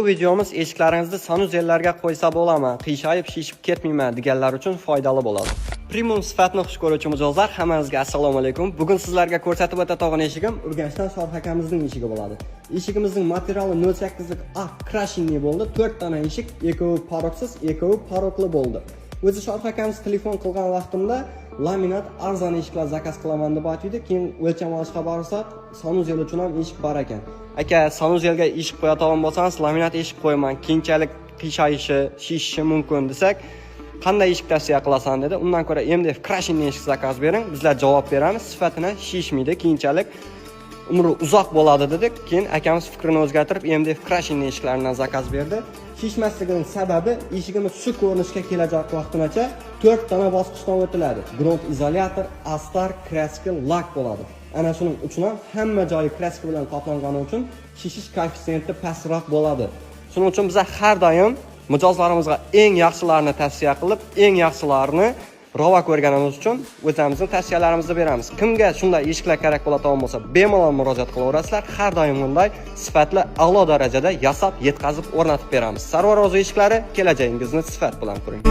Bu videomiz eshiklaringizni sanuzellarga qo'ysa bo'ladimi, qiyshayib shishib ketmayman deganlar uchun foydali bo'ladi. Premium sifatni xush ko'ruvchi mijozlar, hammangizga assalomu alaykum. Bugun sizlarga ko'rsatib o'tadigan eshigim Urganchdan Shohib akamizning eshigi bo'ladi. Eshigimizning materiali 08lik A crashingli bo'ldi. 4 dona eshik, ekovi paroksiz, ekovi parokli bo'ldi. O'zi Shohib akamiz telefon qilgan vaqtimda laminat arzon eshiklar zakaz qilaman deb aytdi. Keyin o'lcham olishga borsak, sanuzel uchun ham eshik bor ekan. Aka, sanuzelga eshik qo'yadigan bo'lsangiz, laminat eshik qo'yman. Keyinchalik qiyshayshi, shishishi mumkin desak, qanday eshik tavsiya qilasan dedi. Undan ko'ra MDF crashing eshik zakaz bering, bizlar javob beramiz. Sifatini shishmaydi, keyinchalik umri uzoq bo'ladi dedik. Keyin akamiz fikrini o'zgartirib MDF crashing eshiklaridan zakaz berdi. Shishmasligining sababi eshigimiz shu ko'rinishga kelajak vaqtgacha 4 dona bosqichdan o'tiladi. Grunt izolyator, astar, kraska, lak bo'ladi. Ana shuning uchun ham hamma joyi kraska bilan qoplangani uchun shishish koeffitsiyenti pastroq bo'ladi. Shuning uchun biz har doim mijozlarimizga eng yaxshilarini tavsiya qilib, eng yaxshilarini rova ko'rganimiz uchun o'zimizning tavsiyalarimizni beramiz. Kimga shunday eshiklar kerak bo'ladigan bo'lsa, bemalol murojaat qilaverasizlar. Har doim bunday sifatli, a'lo darajada yasab, yetkazib o'rnatib beramiz. Sarvar Ozo eshiklari, kelajagingizni sifat bilan quring.